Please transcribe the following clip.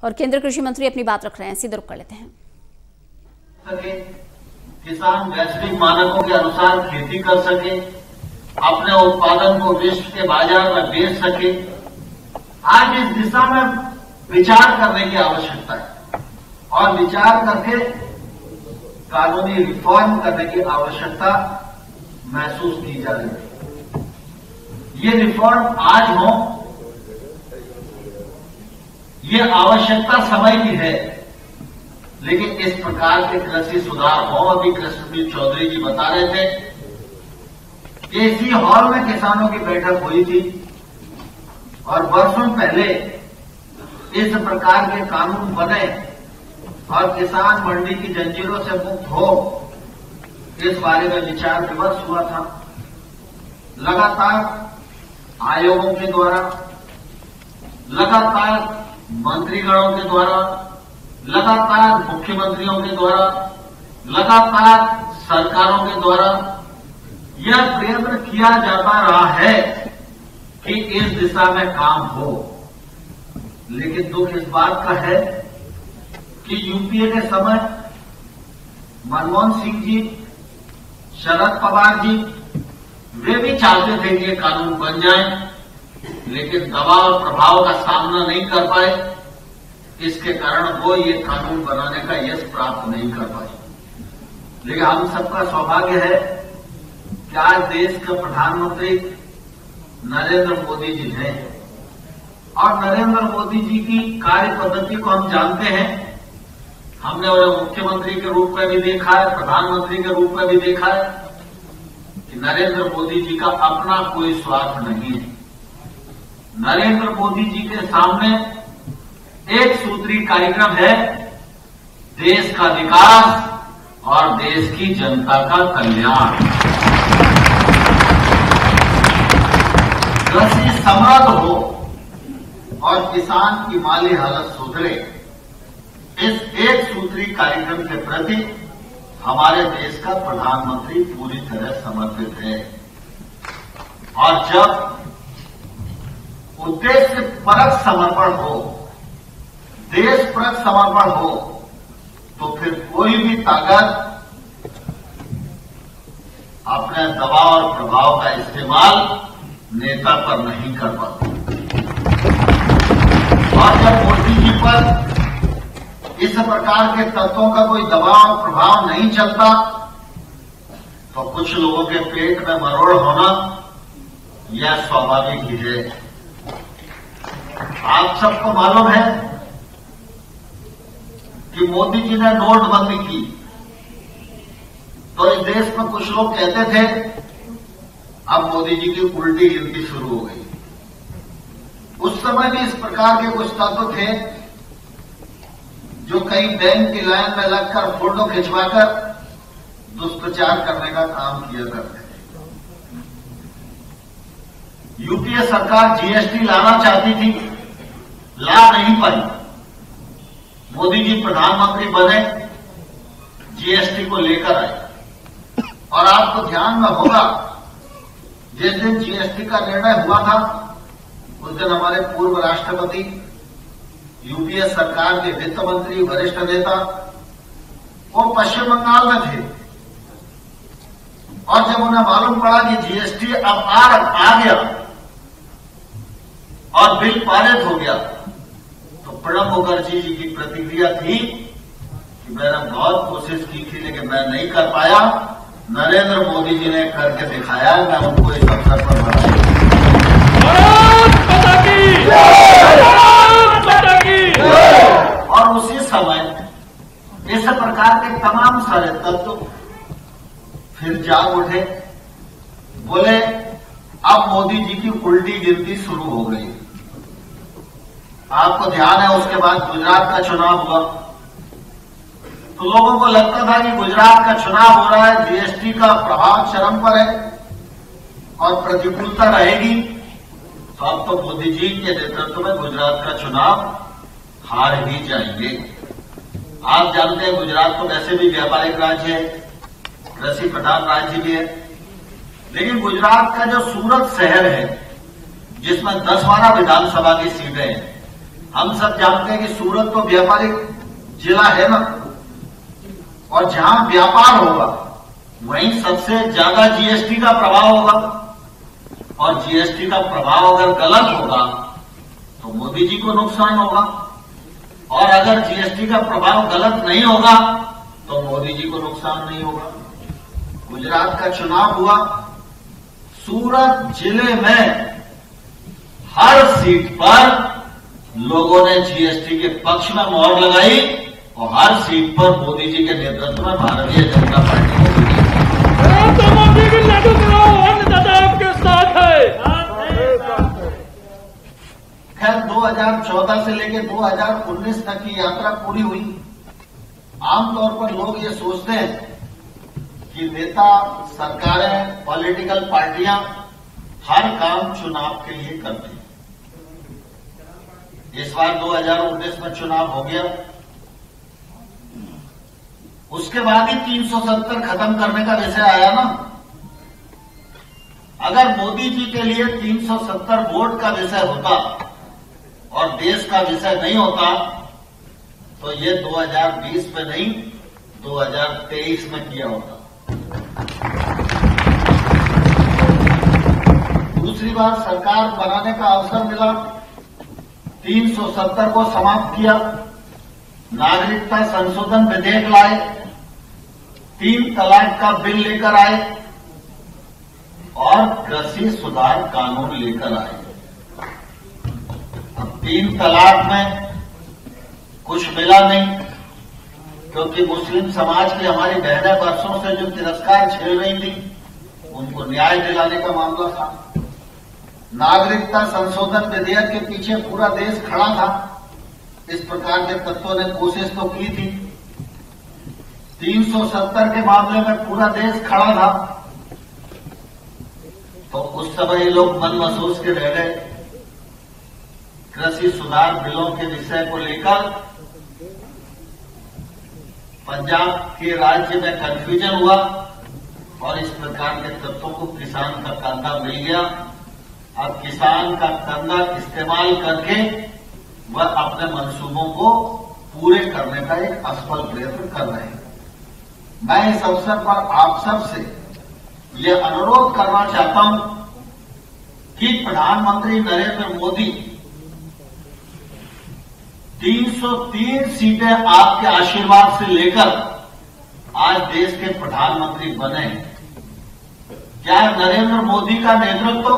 और केंद्रीय कृषि मंत्री अपनी बात रख रहे हैं, सीधे रुक कर लेते हैं। किसान वैश्विक मानकों के अनुसार खेती कर सके, अपने उत्पादन को विश्व के बाजार में बेच सके। आज इस दिशा में विचार करने की आवश्यकता है और विचार करके कानूनी रिफॉर्म करने की आवश्यकता महसूस की जा रही है। ये रिफॉर्म आज हो, ये आवश्यकता समय की है, लेकिन इस प्रकार के कृषि सुधार हो। अभी कृष्णवीर चौधरी जी बता रहे थे कि इसी हॉल में किसानों की बैठक हुई थी और वर्षों पहले इस प्रकार के कानून बने और किसान मंडी की जंजीरों से मुक्त हो, इस बारे में विचार विमर्श हुआ था। लगातार आयोगों के द्वारा, लगातार मंत्रीगणों के द्वारा, लगातार मुख्यमंत्रियों के द्वारा, लगातार सरकारों के द्वारा यह प्रयत्न किया जाता रहा है कि इस दिशा में काम हो। लेकिन दुख इस बात का है कि यूपीए के समय मनमोहन सिंह जी, शरद पवार जी, वे भी चाहते थे कि ये कानून बन जाए, लेकिन दबाव और प्रभाव का सामना नहीं कर पाए। इसके कारण वो ये कानून बनाने का यश प्राप्त नहीं कर पाए। लेकिन हम सबका सौभाग्य है कि आज देश का प्रधानमंत्री नरेंद्र मोदी जी हैं और नरेंद्र मोदी जी की कार्य पद्धति को हम जानते हैं। हमने उन्हें मुख्यमंत्री के रूप में भी देखा है, प्रधानमंत्री के रूप में भी देखा है कि नरेंद्र मोदी जी का अपना कोई स्वार्थ नहीं है। नरेंद्र मोदी जी के सामने एक सूत्री कार्यक्रम है, देश का विकास और देश की जनता का कल्याण। कृषि समृद्ध हो और किसान की माली हालत सुधरे, इस एक सूत्री कार्यक्रम के प्रति हमारे देश का प्रधानमंत्री पूरी तरह समर्पित है। और जब उद्देश्य परक समर्पण हो, देश परक समर्पण हो, तो फिर कोई भी ताकत अपने दबाव और प्रभाव का इस्तेमाल नेता पर नहीं कर पाती। और जब मोदी जी पर इस प्रकार के तत्वों का कोई दबाव और प्रभाव नहीं चलता, तो कुछ लोगों के पेट में मरोड़ होना यह स्वाभाविक ही है। आप सबको मालूम है कि मोदी जी ने नोटबंदी की, तो इस देश में कुछ लोग कहते थे अब मोदी जी की उल्टी गिनती शुरू हो गई। उस समय भी इस प्रकार के कुछ तत्व थे जो कई बैंक की लाइन में लगकर फोटो खिंचवाकर दुष्प्रचार करने का काम किया करते थे। यूपीए सरकार जीएसटी लाना चाहती थी, ला नहीं पाई। मोदी जी प्रधानमंत्री बने, जीएसटी को लेकर आए। और आपको ध्यान में होगा, जिस दिन जीएसटी का निर्णय हुआ था, उस दिन हमारे पूर्व राष्ट्रपति, यूपीए सरकार के वित्त मंत्री, वरिष्ठ नेता, वो पश्चिम बंगाल में थे। और जब उन्हें मालूम पड़ा कि जीएसटी अब आ गया और बिल पारित हो गया, तो प्रणब मुखर्जी जी की प्रतिक्रिया थी कि मैंने बहुत कोशिश की थी लेकिन मैं नहीं कर पाया। नरेंद्र मोदी जी ने करके दिखाया, मैं उनको इस अवसर पर बधाई। और उसी समय इस प्रकार के तमाम सारे तत्व फिर जाग उठे, बोले अब मोदी जी की उल्टी गिनती शुरू हो गई। आपको ध्यान है उसके बाद गुजरात का चुनाव हुआ, तो लोगों को लगता था कि गुजरात का चुनाव हो रहा है, जीएसटी का प्रभाव चरम पर है और प्रतिकूलता रहेगी, तो अब तो मोदी जी के नेतृत्व में गुजरात का चुनाव हार ही जाएंगे। आप जानते हैं गुजरात तो वैसे भी व्यापारिक राज्य है, कृषि प्रधान राज्य भी है, लेकिन गुजरात का जो सूरत शहर है जिसमें 10-12 विधानसभा की सीटें हैं, हम सब जानते हैं कि सूरत तो व्यापारिक जिला है ना, और जहां व्यापार होगा वहीं सबसे ज्यादा जीएसटी का प्रभाव होगा, और जीएसटी का प्रभाव अगर गलत होगा तो मोदी जी को नुकसान होगा, और अगर जीएसटी का प्रभाव गलत नहीं होगा तो मोदी जी को नुकसान नहीं होगा। गुजरात का चुनाव हुआ, सूरत जिले में हर सीट पर लोगों ने जीएसटी के पक्ष में मोहर लगाई और हर सीट पर मोदी जी के नेतृत्व में भारतीय जनता पार्टी को मोदी की लड्डू बनाओ, अन्नदाता आपके साथ है। खैर 2014 से लेकर 2019 तक की यात्रा पूरी हुई। आमतौर पर लोग ये सोचते हैं कि नेता, सरकारें, पॉलिटिकल पार्टियां हर काम चुनाव के लिए करती हैं। इस बार 2019 में चुनाव हो गया, उसके बाद ही 370 खत्म करने का विषय आया ना। अगर मोदी जी के लिए 370 वोट का विषय होता और देश का विषय नहीं होता तो ये 2020 में नहीं 2023 में किया होता। दूसरी बार सरकार बनाने का अवसर मिला, 370 को समाप्त किया, नागरिकता संशोधन विधेयक लाए, 3 तलाक का बिल लेकर आए और कृषि सुधार कानून लेकर आए। अब 3 तलाक में कुछ मिला नहीं, क्योंकि मुस्लिम समाज की हमारी बहनें वर्षों से जो तिरस्कार झेल रही थी उनको न्याय दिलाने का मामला था। नागरिकता संशोधन विधेयक के पीछे पूरा देश खड़ा था, इस प्रकार के तत्वों ने कोशिश तो की थी। 370 के मामले में पूरा देश खड़ा था, तो उस समय ये लोग मन महसूस के रह गए। कृषि सुधार बिलों के विषय को लेकर पंजाब के राज्य में कंफ्यूजन हुआ और इस प्रकार के तत्वों को किसान का कंधा मिल गया। अब किसान का कंधा इस्तेमाल करके वह अपने मंसूबों को पूरे करने का एक असफल प्रयत्न कर रहे हैं। मैं इस अवसर पर आप सबसे यह अनुरोध करना चाहता हूं कि प्रधानमंत्री नरेंद्र मोदी 303 सीटें आपके आशीर्वाद से लेकर आज देश के प्रधानमंत्री बने। क्या नरेंद्र मोदी का नेतृत्व